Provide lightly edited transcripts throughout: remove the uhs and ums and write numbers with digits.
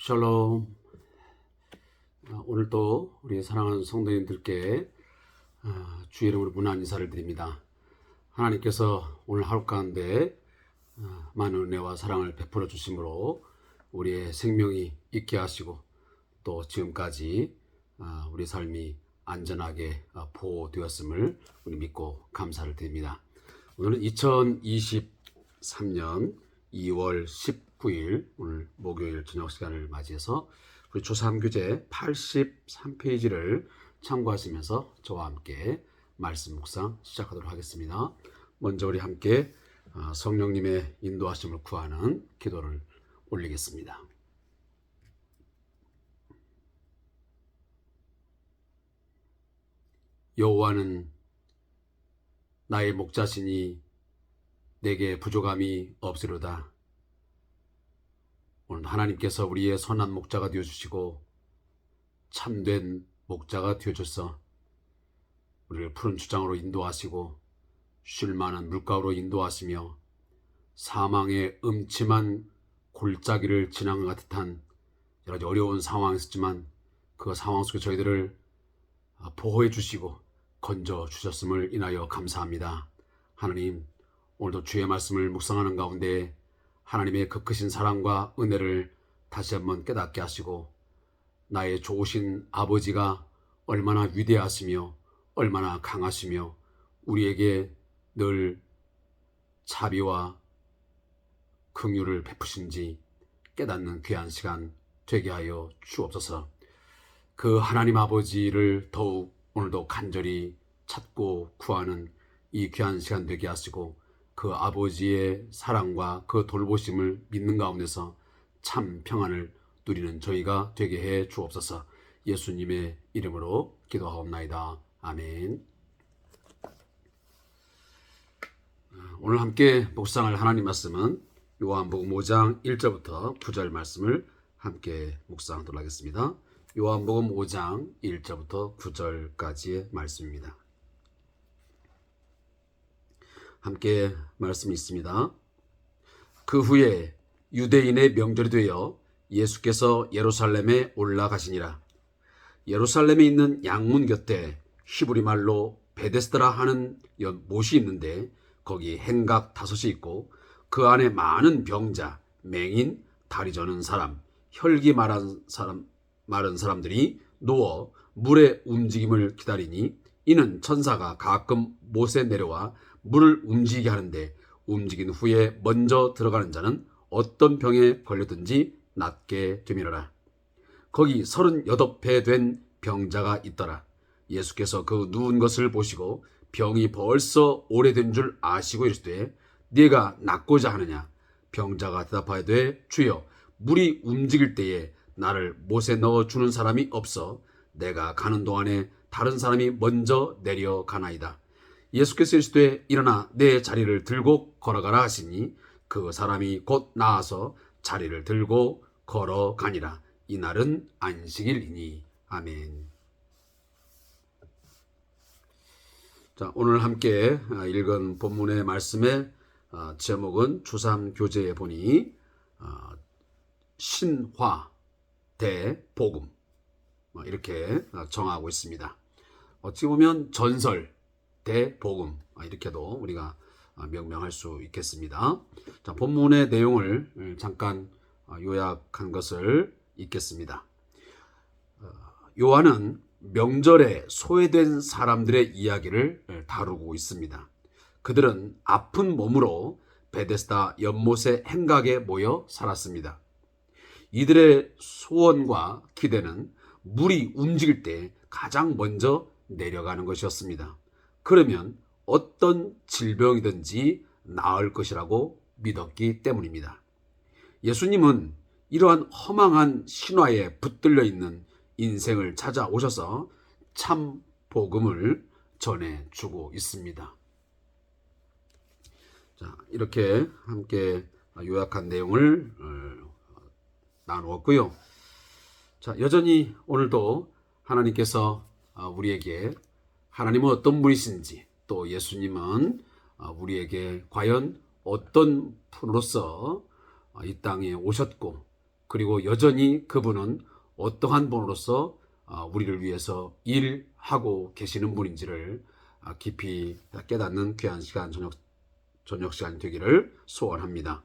샬롬. 오늘도 우리 사랑하는 성도님들께 주의 이름으로 문안 인사를 드립니다. 하나님께서 오늘 하루 가운데 많은 은혜와 사랑을 베풀어 주심으로 우리의 생명이 있게 하시고 또 지금까지 우리 삶이 안전하게 보호되었음을 우리 믿고 감사를 드립니다. 오늘은 2023년 2월 19일 오늘 목요일 저녁 시간을 맞이해서 우리 조3교재 83페이지를 참고하시면서 저와 함께 말씀 묵상 시작하도록 하겠습니다. 먼저 우리 함께 성령님의 인도하심을 구하는 기도를 올리겠습니다. 여호와는 나의 목자시니 내게 부족함이 없으로다. 오늘 하나님께서 우리의 선한 목자가 되어주시고 참된 목자가 되어줘서 우리를 푸른 주장으로 인도하시고 쉴만한 물가로 인도하시며 사망의 음침한 골짜기를 지난 것 같은 여러 가지 어려운 상황이 있었지만 그 상황 속에 저희들을 보호해 주시고 건져 주셨음을 인하여 감사합니다. 하나님, 오늘도 주의 말씀을 묵상하는 가운데 하나님의 그 크신 사랑과 은혜를 다시 한번 깨닫게 하시고 나의 좋으신 아버지가 얼마나 위대하시며 얼마나 강하시며 우리에게 늘 자비와 긍휼을 베푸신지 깨닫는 귀한 시간 되게 하여 주옵소서. 그 하나님 아버지를 더욱 오늘도 간절히 찾고 구하는 이 귀한 시간 되게 하시고 그 아버지의 사랑과 그 돌보심을 믿는 가운데서 참 평안을 누리는 저희가 되게 해 주옵소서. 예수님의 이름으로 기도하옵나이다. 아멘. 오늘 함께 묵상할 하나님 말씀은 요한복음 5장 1절부터 9절 말씀을 함께 묵상하도록 하겠습니다. 요한복음 5장 1절부터 9절까지의 말씀입니다. 함께 말씀이 있습니다. 그 후에 유대인의 명절이 되어 예수께서 예루살렘에 올라가시니라. 예루살렘에 있는 양문 곁에 히브리 말로 베데스다라 하는 못이 있는데 거기 행각 5이 있고 그 안에 많은 병자, 맹인, 다리 저는 사람, 혈기 마른 사람들이 누워 물의 움직임을 기다리니 이는 천사가 가끔 못에 내려와 물을 움직이게 하는데 움직인 후에 먼저 들어가는 자는 어떤 병에 걸렸든지 낫게 되미러라. 거기 38배 된 병자가 있더라. 예수께서 그 누운 것을 보시고 병이 벌써 오래된 줄 아시고 이르시되 네가 낫고자 하느냐? 병자가 대답하되 주여, 물이 움직일 때에 나를 못에 넣어주는 사람이 없어 내가 가는 동안에 다른 사람이 먼저 내려가나이다. 예수께서 이르시되 일어나 내 자리를 들고 걸어가라 하시니 그 사람이 곧 나아서 자리를 들고 걸어가니라. 이날은 안식일이니. 아멘. 자, 오늘 함께 읽은 본문의 말씀의 제목은 조3교재에 보니 신화 대 복음 이렇게 정하고 있습니다. 어찌 보면 전설 대 복음 이렇게도 우리가 명명할 수 있겠습니다. 자, 본문의 내용을 잠깐 요약한 것을 읽겠습니다. 요한은 명절에 소외된 사람들의 이야기를 다루고 있습니다. 그들은 아픈 몸으로 베데스다 연못의 행각에 모여 살았습니다. 이들의 소원과 기대는 물이 움직일 때 가장 먼저 내려가는 것이었습니다. 그러면 어떤 질병이든지 나을 것이라고 믿었기 때문입니다. 예수님은 이러한 허망한 신화에 붙들려 있는 인생을 찾아오셔서 참 복음을 전해주고 있습니다. 자, 이렇게 함께 요약한 내용을 나누었고요. 자, 여전히 오늘도 하나님께서 우리에게 하나님은 어떤 분이신지 또 예수님은 우리에게 과연 어떤 분으로서 이 땅에 오셨고 그리고 여전히 그분은 어떠한 분으로서 우리를 위해서 일하고 계시는 분인지를 깊이 깨닫는 귀한 시간, 저녁 시간이 되기를 소원합니다.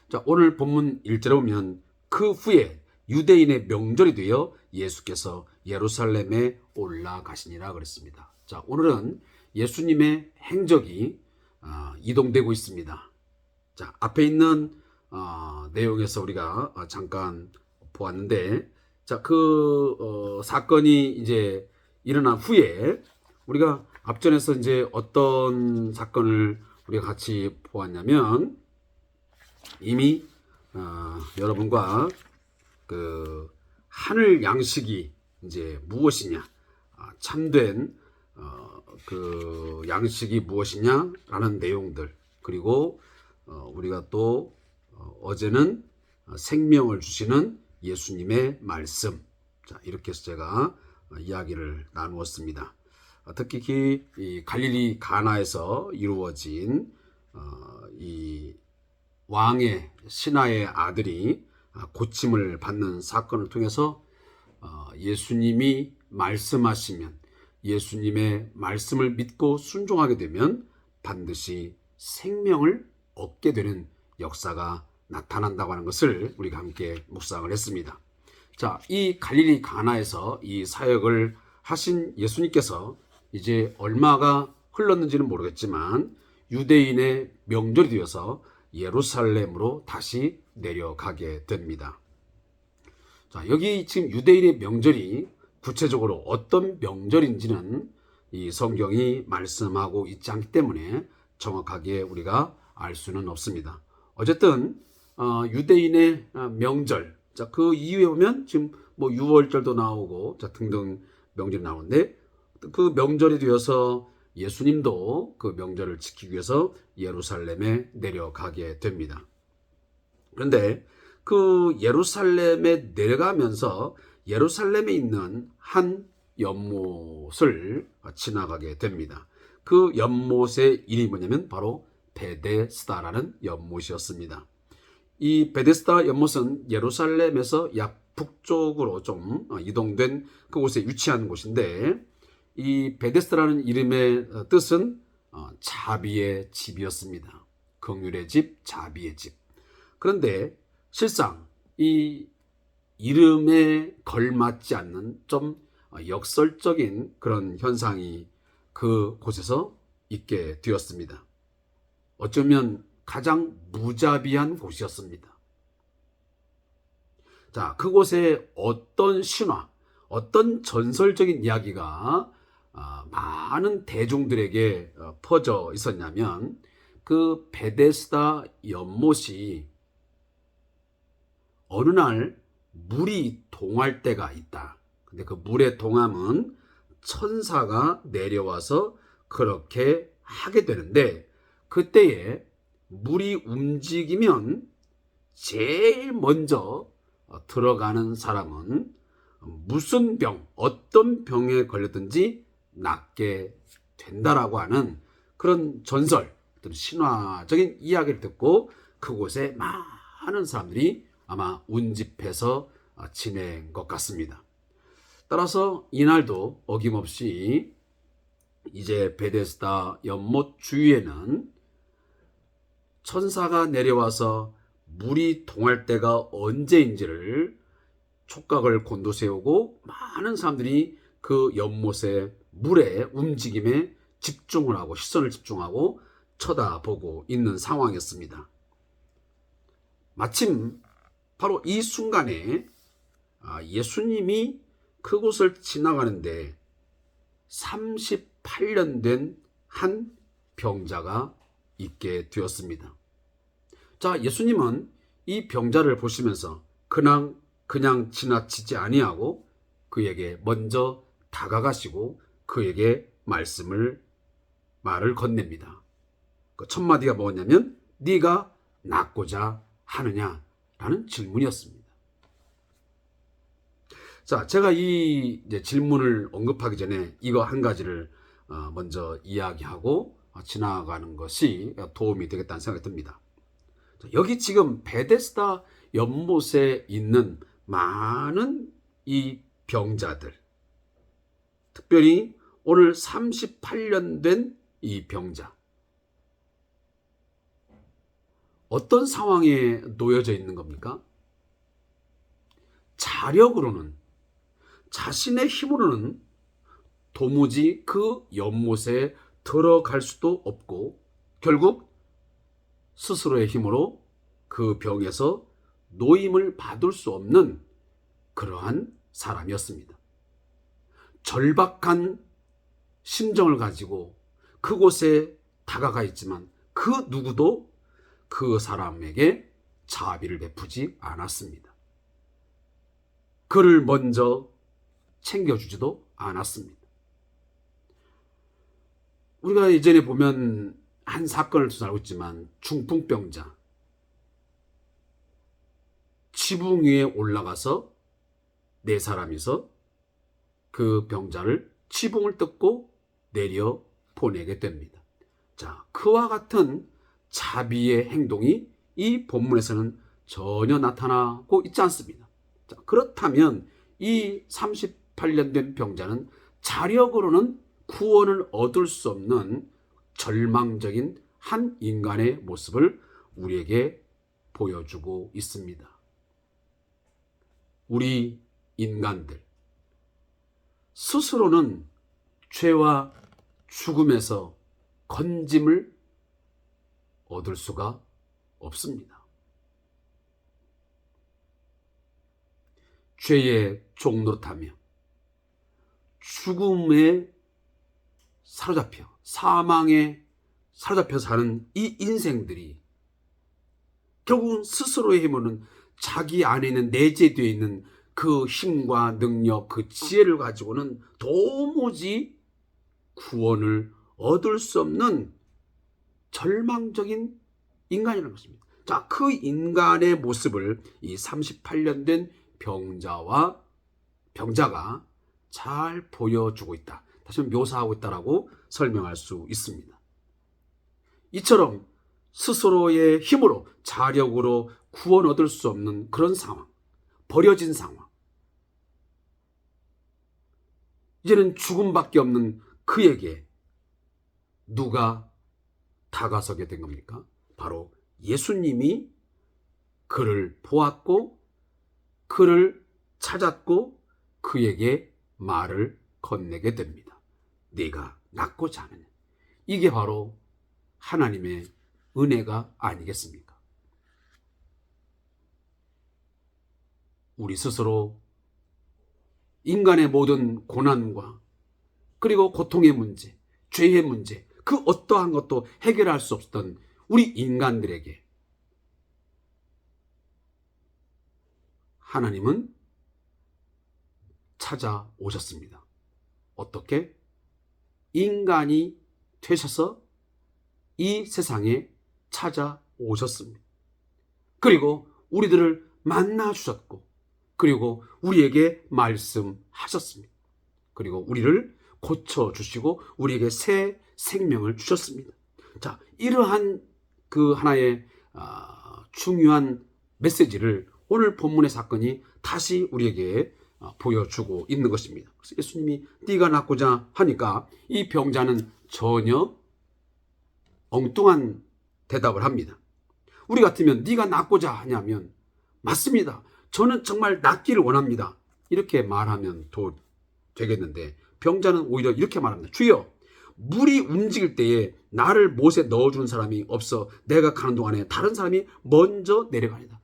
자, 오늘 본문 1절에 보면 그 후에 유대인의 명절이 되어 예수께서 예루살렘에 올라가시니라 그랬습니다. 자, 오늘은 예수님의 행적이 이동되고 있습니다. 자, 앞에 있는 내용에서 우리가 잠깐 보았는데, 자, 사건이 이제 일어난 후에 우리가 앞전에서 이제 어떤 사건을 우리가 같이 보았냐면, 이미 여러분과 그 하늘 양식이 이제 무엇이냐, 참된 그 양식이 무엇이냐라는 내용들, 그리고 우리가 또 어제는 생명을 주시는 예수님의 말씀, 자, 이렇게 해서 제가 이야기를 나누었습니다. 특히 이 갈릴리 가나에서 이루어진 이 왕의 신하의 아들이 고침을 받는 사건을 통해서 예수님이 말씀하시면, 예수님의 말씀을 믿고 순종하게 되면 반드시 생명을 얻게 되는 역사가 나타난다고 하는 것을 우리가 함께 묵상을 했습니다. 자, 이 갈릴리 가나에서 이 사역을 하신 예수님께서 이제 얼마가 흘렀는지는 모르겠지만 유대인의 명절이 되어서 예루살렘으로 다시 내려가게 됩니다. 자, 여기 지금 유대인의 명절이 구체적으로 어떤 명절인지는 이 성경이 말씀하고 있지 않기 때문에 정확하게 우리가 알 수는 없습니다. 어쨌든 유대인의 명절, 자, 그 이후에 보면 지금 뭐 유월절도 나오고 자, 등등 명절이 나오는데, 그 명절이 되어서 예수님도 그 명절을 지키기 위해서 예루살렘에 내려가게 됩니다. 그런데 그 예루살렘에 내려가면서 예루살렘에 있는 한 연못을 지나가게 됩니다. 그 연못의 이름이 뭐냐면 바로 베데스다라는 연못이었습니다. 이 베데스다 연못은 예루살렘에서 약 북쪽으로 좀 이동된 그곳에 위치한 곳인데, 이 베데스다라는 이름의 뜻은 자비의 집이었습니다. 긍휼의 집, 자비의 집. 그런데 실상 이 이름에 걸맞지 않는 좀 역설적인 그런 현상이 그 곳에서 있게 되었습니다. 어쩌면 가장 무자비한 곳이었습니다. 자, 그곳에 어떤 신화, 어떤 전설적인 이야기가 많은 대중들에게 퍼져 있었냐면, 그 베데스다 연못이 어느 날 물이 동할 때가 있다. 근데 그 물의 동함은 천사가 내려와서 그렇게 하게 되는데, 그때에 물이 움직이면 제일 먼저 들어가는 사람은 무슨 병, 어떤 병에 걸렸든지 낫게 된다라고 하는 그런 전설, 신화적인 이야기를 듣고 그곳에 많은 사람들이 아마 운집해서 지낸 것 같습니다. 따라서 이날도 어김없이 이제 베데스다 연못 주위에는 천사가 내려와서 물이 동할 때가 언제인지를 촉각을 곤두세우고 많은 사람들이 그 연못의 물의 움직임에 집중을 하고 시선을 집중하고 쳐다보고 있는 상황이었습니다. 마침 바로 이 순간에 예수님이 그곳을 지나가는데 38년 된 한 병자가 있게 되었습니다. 자, 예수님은 이 병자를 보시면서 그냥 지나치지 아니하고 그에게 먼저 다가가시고 그에게 말을 건넵니다. 그 첫 마디가 뭐냐면 네가 낫고자 하느냐라는 질문이었습니다. 자, 제가 이 질문을 언급하기 전에 이거 한 가지를 먼저 이야기하고 지나가는 것이 도움이 되겠다는 생각이 듭니다. 여기 지금 베데스다 연못에 있는 많은 이 병자들, 특별히 오늘 38년 된 이 병자, 어떤 상황에 놓여져 있는 겁니까? 자력으로는, 자신의 힘으로는 도무지 그 연못에 들어갈 수도 없고 결국 스스로의 힘으로 그 병에서 노임을 받을 수 없는 그러한 사람이었습니다. 절박한 심정을 가지고 그곳에 다가가 있지만 그 누구도 그 사람에게 자비를 베푸지 않았습니다. 그를 먼저 챙겨주지도 않았습니다. 우리가 예전에 보면 한 사건을 또 알고 있지만 중풍병자, 지붕 위에 올라가서 네 사람이서 그 병자를 지붕을 뜯고 내려 보내게 됩니다. 자, 그와 같은 자비의 행동이 이 본문에서는 전혀 나타나고 있지 않습니다. 자, 그렇다면 이 38년 된 병자는 자력으로는 구원을 얻을 수 없는 절망적인 한 인간의 모습을 우리에게 보여주고 있습니다. 우리 인간들 스스로는 죄와 죽음에서 건짐을 얻을 수가 없습니다. 죄의 종노릇하며 죽음에 사로잡혀 사망에 사로잡혀 사는 이 인생들이 결국은 스스로의 힘으로는 자기 안에 있는 내재되어 있는 그 힘과 능력, 그 지혜를 가지고는 도무지 구원을 얻을 수 없는 절망적인 인간이라는 것입니다. 자, 그 인간의 모습을 이 38년 된 병자가 잘 보여주고 있다. 다시 한번 묘사하고 있다라고 설명할 수 있습니다. 이처럼 스스로의 힘으로 자력으로 구원 얻을 수 없는 그런 상황, 버려진 상황, 이제는 죽음밖에 없는 그에게 누가 다가서게 된 겁니까? 바로 예수님이 그를 보았고 그를 찾았고 그에게 말을 건네게 됩니다. 네가 낫고자 하느냐. 이게 바로 하나님의 은혜가 아니겠습니까? 우리 스스로 인간의 모든 고난과 그리고 고통의 문제, 죄의 문제, 그 어떠한 것도 해결할 수 없었던 우리 인간들에게 하나님은 찾아오셨습니다. 어떻게? 인간이 되셔서 이 세상에 찾아오셨습니다. 그리고 우리들을 만나주셨고 그리고 우리에게 말씀하셨습니다. 그리고 우리를 고쳐주시고 우리에게 새 생명을 주셨습니다. 자, 이러한 그 하나의 중요한 메시지를 오늘 본문의 사건이 다시 우리에게 보여주고 있는 것입니다. 그래서 예수님이 네가 낫고자 하니까 이 병자는 전혀 엉뚱한 대답을 합니다. 우리 같으면 네가 낫고자 하냐면 맞습니다. 저는 정말 낫기를 원합니다. 이렇게 말하면 되겠는데 병자는 오히려 이렇게 말합니다. 주여, 물이 움직일 때에 나를 못에 넣어주는 사람이 없어 내가 가는 동안에 다른 사람이 먼저 내려가니다.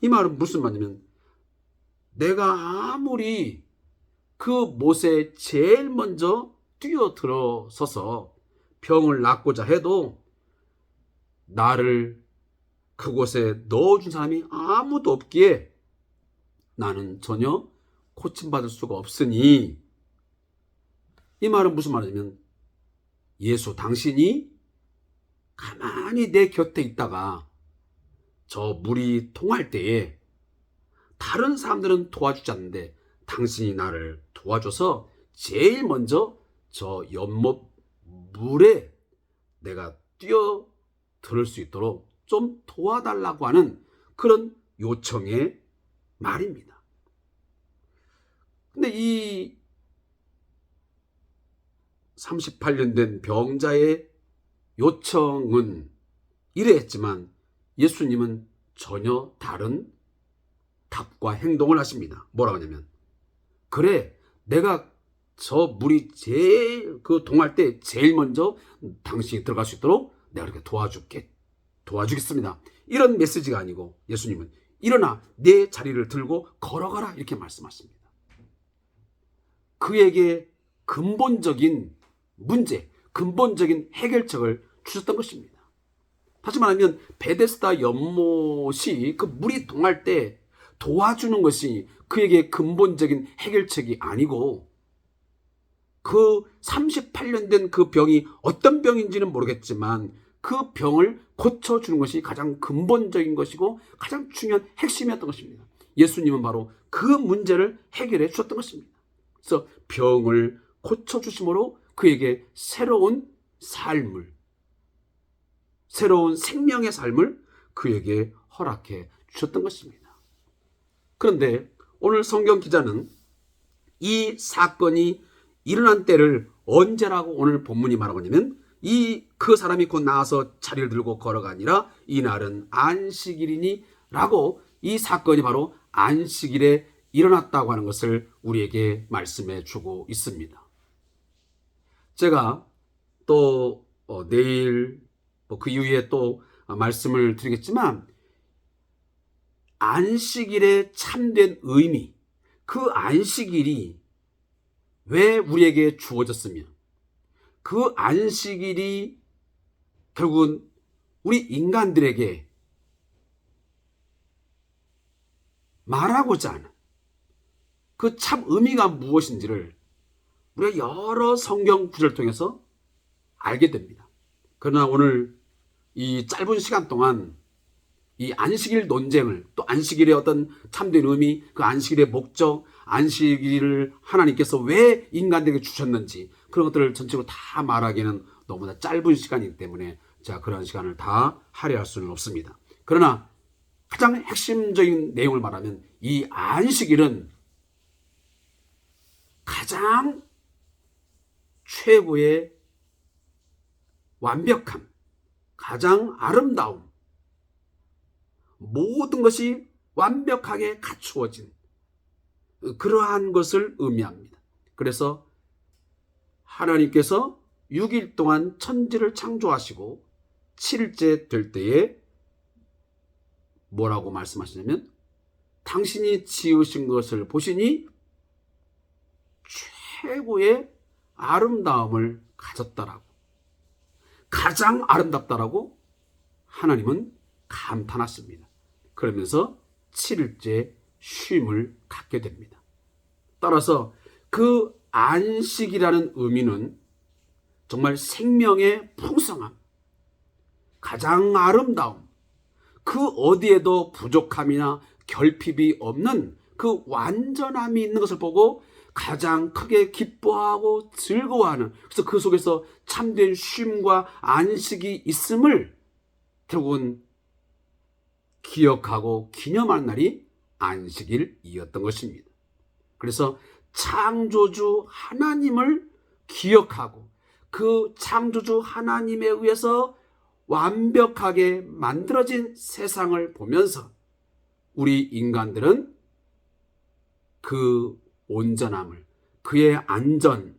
이 말은 무슨 말이냐면 내가 아무리 그 못에 제일 먼저 뛰어들어서서 병을 낫고자 해도 나를 그곳에 넣어준 사람이 아무도 없기에 나는 전혀 고침받을 수가 없으니, 이 말은 무슨 말이냐면 예수 당신이 가만히 내 곁에 있다가 저 물이 통할 때에 다른 사람들은 도와주지 않는데 당신이 나를 도와줘서 제일 먼저 저 연못 물에 내가 뛰어들을 수 있도록 좀 도와달라고 하는 그런 요청의 말입니다. 근데 이 38년 된 병자의 요청은 이러했지만 예수님은 전혀 다른 답과 행동을 하십니다. 뭐라고 하냐면, 그래, 내가 저 물이 제일 동할 때 제일 먼저 당신이 들어갈 수 있도록 내가 이렇게 도와주겠습니다. 이런 메시지가 아니고 예수님은 일어나 내 자리를 들고 걸어가라 이렇게 말씀하십니다. 그에게 근본적인 문제, 근본적인 해결책을 주셨던 것입니다. 다시 말하면 베데스다 연못이 그 물이 동할 때 도와주는 것이 그에게 근본적인 해결책이 아니고, 그 38년 된 그 병이 어떤 병인지는 모르겠지만 그 병을 고쳐주는 것이 가장 근본적인 것이고 가장 중요한 핵심이었던 것입니다. 예수님은 바로 그 문제를 해결해 주셨던 것입니다. 그래서 병을 고쳐주심으로 그에게 새로운 삶을, 새로운 생명의 삶을 그에게 허락해 주셨던 것입니다. 그런데 오늘 성경 기자는 이 사건이 일어난 때를 언제라고 오늘 본문이 말하고 있냐면, 그 사람이 곧 나와서 자리를 들고 걸어가니라 이날은 안식일이니 라고, 이 사건이 바로 안식일에 일어났다고 하는 것을 우리에게 말씀해 주고 있습니다. 제가 또 내일 그 이후에 또 말씀을 드리겠지만, 안식일의 참된 의미, 그 안식일이 왜 우리에게 주어졌으며 그 안식일이 결국은 우리 인간들에게 말하고자 하는 그 참 의미가 무엇인지를 우리가 여러 성경 구절을 통해서 알게 됩니다. 그러나 오늘 이 짧은 시간 동안 이 안식일 논쟁을, 또 안식일의 어떤 참된 의미, 그 안식일의 목적, 안식일을 하나님께서 왜 인간들에게 주셨는지, 그런 것들을 전체로 다 말하기는 너무나 짧은 시간이기 때문에 제가 그런 시간을 다 할애할 수는 없습니다. 그러나 가장 핵심적인 내용을 말하면, 이 안식일은 가장 최고의 완벽함, 가장 아름다움, 모든 것이 완벽하게 갖추어진 그러한 것을 의미합니다. 그래서 하나님께서 6일 동안 천지를 창조하시고 7일째 될 때에 뭐라고 말씀하시냐면, 당신이 지으신 것을 보시니 최고의 아름다움을 가졌다라고, 가장 아름답다라고 하나님은 감탄하십니다. 그러면서 7일째 쉼을 갖게 됩니다. 따라서 그 안식이라는 의미는 정말 생명의 풍성함, 가장 아름다움, 그 어디에도 부족함이나 결핍이 없는 그 완전함이 있는 것을 보고 가장 크게 기뻐하고 즐거워하는, 그래서 그 속에서 참된 쉼과 안식이 있음을 결국은 기억하고 기념하는 날이 안식일이었던 것입니다. 그래서 창조주 하나님을 기억하고 그 창조주 하나님에 의해서 완벽하게 만들어진 세상을 보면서 우리 인간들은 그 온전함을, 그의 안전,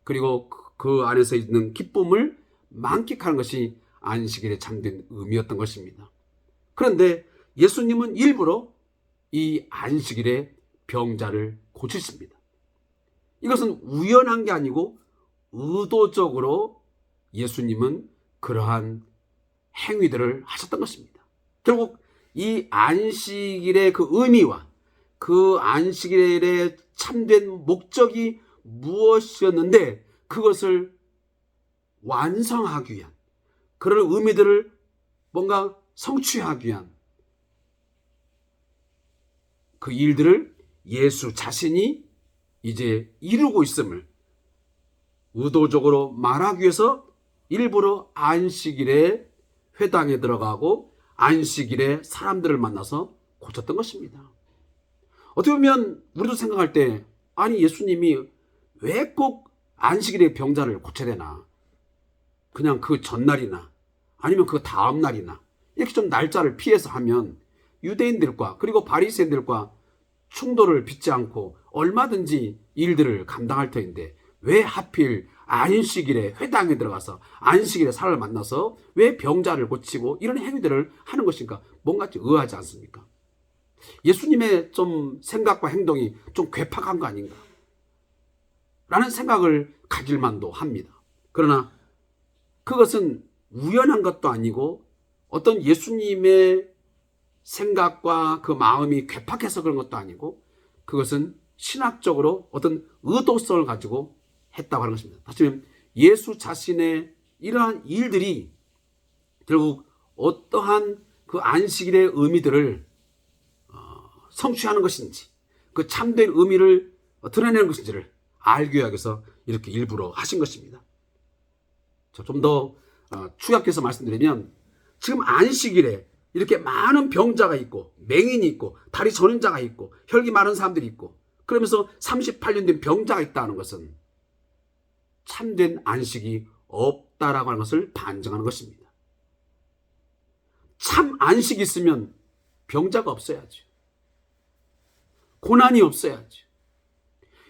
그리고 그 안에서 있는 기쁨을 만끽하는 것이 안식일의 참된 의미였던 것입니다. 그런데 예수님은 일부러 이 안식일에 병자를 고치십니다. 이것은 우연한 게 아니고 의도적으로 예수님은 그러한 행위들을 하셨던 것입니다. 결국 이 안식일의 그 의미와 그 안식일의 참된 목적이 무엇이었는데, 그것을 완성하기 위한, 그런 의미들을 뭔가 성취하기 위한 그 일들을 예수 자신이 이제 이루고 있음을 의도적으로 말하기 위해서 일부러 안식일에 회당에 들어가고 안식일에 사람들을 만나서 고쳤던 것입니다. 어떻게 보면 우리도 생각할 때 아니 예수님이 왜 꼭 안식일에 병자를 고쳐야 되나? 그냥 그 전날이나 아니면 그 다음 날이나 이렇게 좀 날짜를 피해서 하면 유대인들과 그리고 바리새인들과 충돌을 빚지 않고 얼마든지 일들을 감당할 터인데 왜 하필 안식일에 회당에 들어가서 안식일에 사람을 만나서 왜 병자를 고치고 이런 행위들을 하는 것인가? 뭔가 좀 의아하지 않습니까? 예수님의 좀 생각과 행동이 좀 괴팍한 거 아닌가? 라는 생각을 가질 만도 합니다. 그러나 그것은 우연한 것도 아니고 어떤 예수님의 생각과 그 마음이 괴팍해서 그런 것도 아니고 그것은 신학적으로 어떤 의도성을 가지고 했다고 하는 것입니다. 다시 말하면 예수 자신의 이러한 일들이 결국 어떠한 그 안식일의 의미들을 성취하는 것인지 그 참된 의미를 드러내는 것인지를 알기 위해서 이렇게 일부러 하신 것입니다. 좀 더 축약해서 말씀드리면 지금 안식일에 이렇게 많은 병자가 있고 맹인이 있고 다리 저는 자가 있고 혈기 많은 사람들이 있고 그러면서 38년 된 병자가 있다는 것은 참된 안식이 없다라고 하는 것을 반증하는 것입니다. 참 안식이 있으면 병자가 없어야죠. 고난이 없어야죠.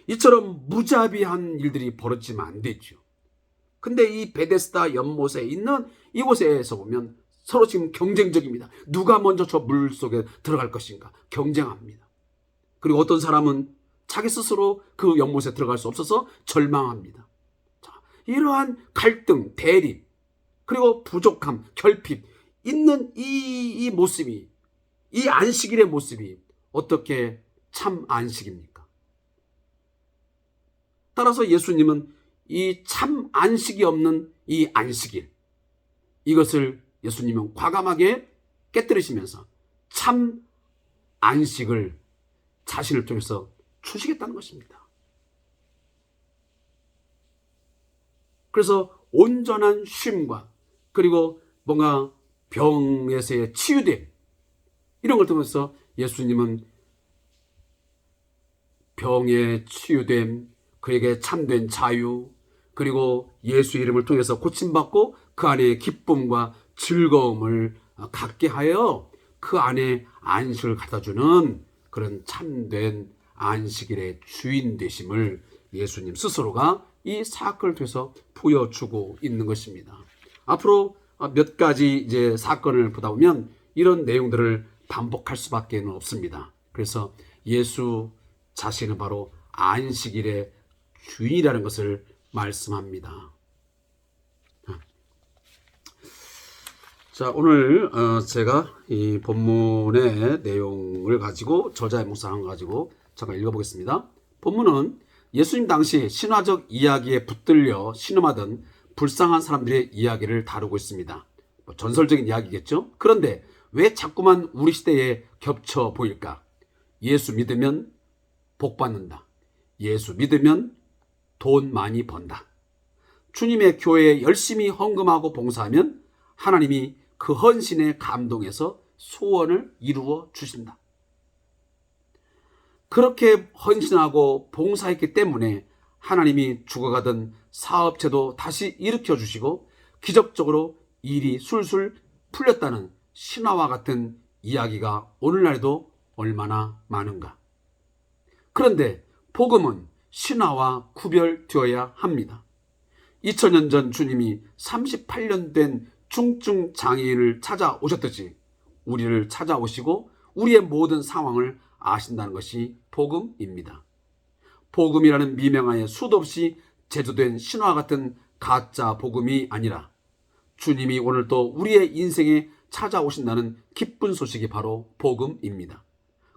이처럼 무자비한 일들이 벌어지면 안 되죠. 근데 이 베데스다 연못에 있는 이곳에서 보면 서로 지금 경쟁적입니다. 누가 먼저 저 물 속에 들어갈 것인가 경쟁합니다. 그리고 어떤 사람은 자기 스스로 그 연못에 들어갈 수 없어서 절망합니다. 자, 이러한 갈등, 대립, 그리고 부족함, 결핍 있는 이 모습이, 이 안식일의 모습이 어떻게 참 안식입니까? 따라서 예수님은 이 참 안식이 없는 이 안식일, 이것을 예수님은 과감하게 깨뜨리시면서 참 안식을 자신을 통해서 주시겠다는 것입니다. 그래서 온전한 쉼과 그리고 뭔가 병에서의 치유됨 이런 걸 통해서 예수님은 병의 치유됨, 그에게 참된 자유, 그리고 예수 이름을 통해서 고침받고 그 안에 기쁨과 즐거움을 갖게 하여 그 안에 안식을 갖다주는 그런 참된 안식일의 주인 되심을 예수님 스스로가 이 사건을 통해서 보여주고 있는 것입니다. 앞으로 몇 가지 이제 사건을 보다 보면 이런 내용들을 반복할 수밖에 없습니다. 그래서 예수 자신은 바로 안식일의 주인이라는 것을 말씀합니다. 자, 오늘 제가 이 본문의 내용을 가지고 저자의 묵상을 가지고 잠깐 읽어보겠습니다. 본문은 예수님 당시 신화적 이야기에 붙들려 신음하던 불쌍한 사람들의 이야기를 다루고 있습니다. 전설적인 이야기겠죠? 그런데 왜 자꾸만 우리 시대에 겹쳐 보일까? 예수 믿으면 복 받는다. 예수 믿으면 돈 많이 번다. 주님의 교회에 열심히 헌금하고 봉사하면 하나님이 그 헌신에 감동해서 소원을 이루어 주신다. 그렇게 헌신하고 봉사했기 때문에 하나님이 죽어가던 사업체도 다시 일으켜 주시고 기적적으로 일이 술술 풀렸다는 신화와 같은 이야기가 오늘날에도 얼마나 많은가. 그런데 복음은 신화와 구별되어야 합니다. 2000년 전 주님이 38년 된 중증 장애인을 찾아오셨듯이 우리를 찾아오시고 우리의 모든 상황을 아신다는 것이 복음입니다. 복음이라는 미명하에 수도 없이 제조된 신화 같은 가짜 복음이 아니라 주님이 오늘 또 우리의 인생에 찾아오신다는 기쁜 소식이 바로 복음입니다.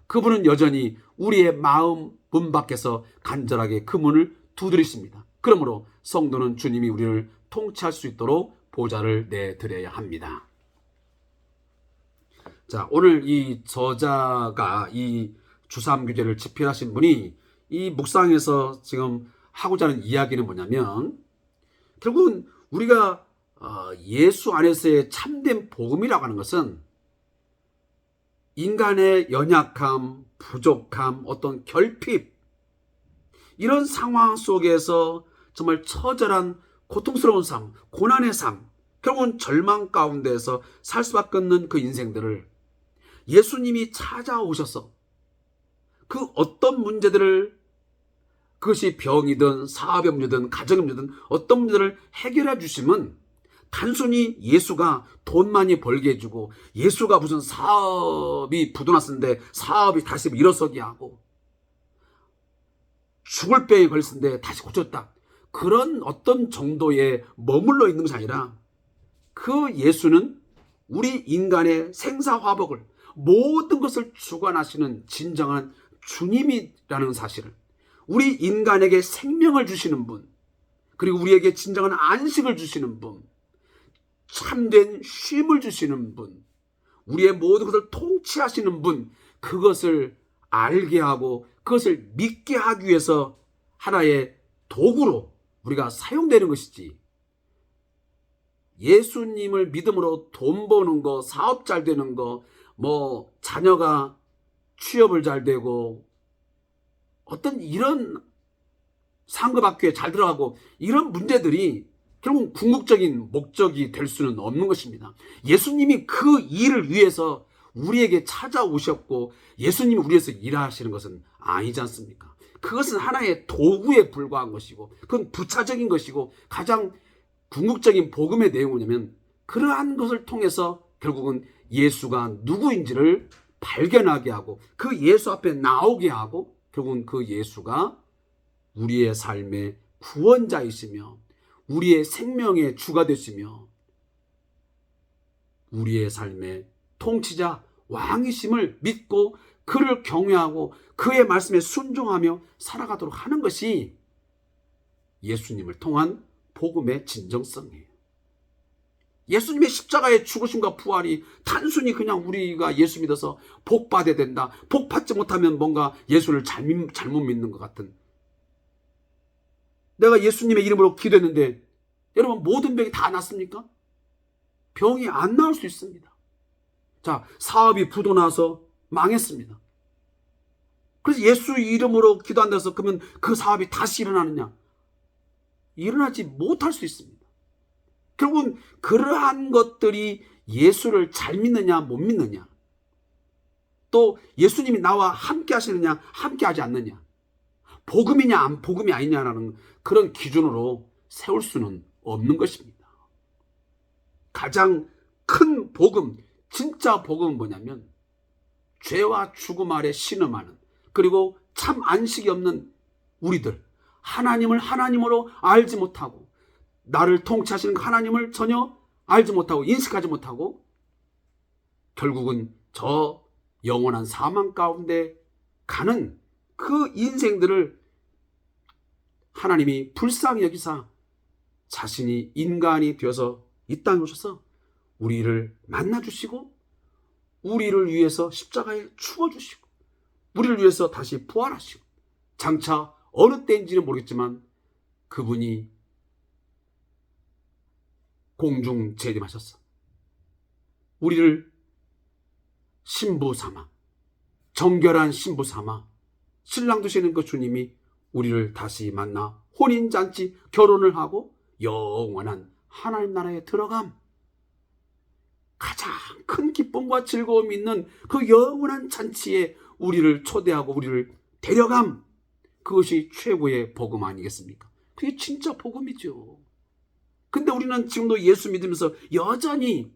그분은 여전히 우리의 마음 문 밖에서 간절하게 그 문을 두드리십니다. 그러므로 성도는 주님이 우리를 통치할 수 있도록 보좌를 내드려야 합니다. 자, 오늘 이 저자가 이 주삼규제를 집필하신 분이 이 묵상에서 지금 하고자 하는 이야기는 뭐냐면 결국은 우리가 예수 안에서의 참된 복음이라고 하는 것은 인간의 연약함, 부족함, 어떤 결핍, 이런 상황 속에서 정말 처절한 고통스러운 삶, 고난의 삶, 결국은 절망 가운데서 살 수밖에 없는 그 인생들을 예수님이 찾아오셔서 그 어떤 문제들을, 그것이 병이든 사업의 문제든 가정의 문제든 어떤 문제를 해결해 주시면 단순히 예수가 돈 많이 벌게 해주고, 예수가 무슨 사업이 부도났는데 사업이 다시 일어서게 하고, 죽을 병에 걸렸는데 다시 고쳤다, 그런 어떤 정도에 머물러 있는 것이 아니라, 그 예수는 우리 인간의 생사화복을, 모든 것을 주관하시는 진정한 주님이라는 사실을, 우리 인간에게 생명을 주시는 분, 그리고 우리에게 진정한 안식을 주시는 분, 참된 쉼을 주시는 분, 우리의 모든 것을 통치하시는 분, 그것을 알게 하고 그것을 믿게 하기 위해서 하나의 도구로 우리가 사용되는 것이지, 예수님을 믿음으로 돈 버는 거, 사업 잘 되는 거, 자녀가 취업을 잘 되고 어떤 이런 상급학교에 잘 들어가고, 이런 문제들이 결국 궁극적인 목적이 될 수는 없는 것입니다. 예수님이 그 일을 위해서 우리에게 찾아오셨고, 예수님이 우리에서 일하시는 것은 아니지 않습니까? 그것은 하나의 도구에 불과한 것이고, 그건 부차적인 것이고, 가장 궁극적인 복음의 내용은 뭐냐면, 그러한 것을 통해서 결국은 예수가 누구인지를 발견하게 하고, 그 예수 앞에 나오게 하고, 결국은 그 예수가 우리의 삶의 구원자이시며 우리의 생명의 주가 되시며 우리의 삶의 통치자, 왕이심을 믿고 그를 경외하고 그의 말씀에 순종하며 살아가도록 하는 것이 예수님을 통한 복음의 진정성이에요. 예수님의 십자가의 죽으심과 부활이 단순히 그냥 우리가 예수 믿어서 복 받아야 된다, 복 받지 못하면 뭔가 예수를 잘못 믿는 것 같은, 내가 예수님의 이름으로 기도했는데 여러분 모든 병이 다 낫습니까? 병이 안 나올 수 있습니다. 자, 사업이 부도나서 망했습니다. 그래서 예수 이름으로 기도한다고 그러면 그 사업이 다시 일어나느냐? 일어나지 못할 수 있습니다. 결국은 그러한 것들이 예수를 잘 믿느냐 못 믿느냐, 또 예수님이 나와 함께 하시느냐 함께 하지 않느냐, 복음이냐 복음이 아니냐라는 그런 기준으로 세울 수는 없는 것입니다. 가장 큰 복음, 진짜 복음은 뭐냐면, 죄와 죽음 아래 신음하는, 그리고 참 안식이 없는 우리들, 하나님을 하나님으로 알지 못하고, 나를 통치하시는 하나님을 전혀 알지 못하고 인식하지 못하고, 결국은 저 영원한 사망 가운데 가는 그 인생들을 하나님이 불쌍히 여기사 자신이 인간이 되어서 이 땅에 오셔서 우리를 만나주시고, 우리를 위해서 십자가에 죽어주시고, 우리를 위해서 다시 부활하시고, 장차 어느 때인지는 모르겠지만 그분이 공중 재림하셔서 우리를 신부 삼아, 정결한 신부 삼아 신랑 되시는 그 주님이 우리를 다시 만나 혼인잔치 결혼을 하고 영원한 하나님 나라에 들어감, 가장 큰 기쁨과 즐거움이 있는 그 영원한 잔치에 우리를 초대하고 우리를 데려감, 그것이 최고의 복음 아니겠습니까? 그게 진짜 복음이죠. 근데 우리는 지금도 예수 믿으면서 여전히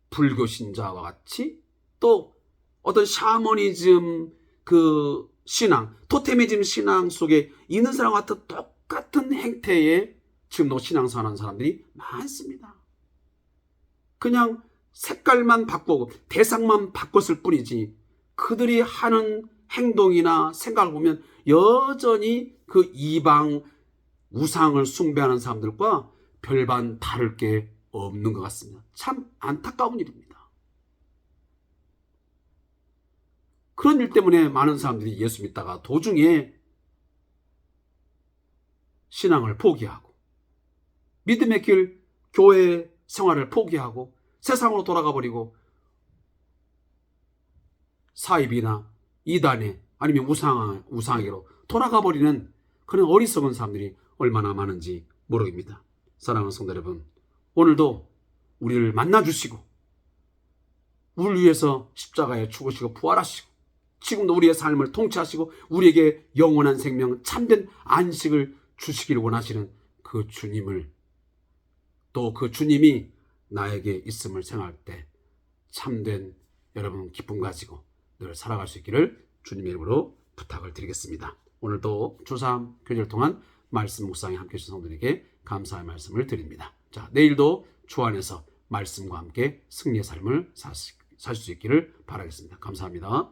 불교 신자와 같이, 또 어떤 샤머니즘 그 신앙, 토테미즘 신앙 속에 있는 사람과 같은 똑같은 행태의 지금도 신앙생활하는 사람들이 많습니다. 그냥 색깔만 바꾸고 대상만 바꿨을 뿐이지, 그들이 하는 행동이나 생각을 보면 여전히 그 이방 우상을 숭배하는 사람들과 별반 다를 게 없는 것 같습니다. 참 안타까운 일입니다. 그런 일 때문에 많은 사람들이 예수 믿다가 도중에 신앙을 포기하고 믿음의 길, 교회 생활을 포기하고 세상으로 돌아가 버리고 사입이나 이단에 아니면 우상에게로 돌아가 버리는 그런 어리석은 사람들이 얼마나 많은지 모릅니다. 사랑하는 성도 여러분, 오늘도 우리를 만나주시고 우리를 위해서 십자가에 죽으시고 부활하시고 지금도 우리의 삶을 통치하시고 우리에게 영원한 생명, 참된 안식을 주시길 원하시는 그 주님을, 또 그 주님이 나에게 있음을 생각할 때 참된 여러분 기쁨 가지고 늘 살아갈 수 있기를 주님의 이름으로 부탁을 드리겠습니다. 오늘도 주삼 교제를 통한 말씀 묵상에 함께해 주신 성도들에게 감사의 말씀을 드립니다. 자, 내일도 주 안에서 말씀과 함께 승리의 삶을 살 수 있기를 바라겠습니다. 감사합니다.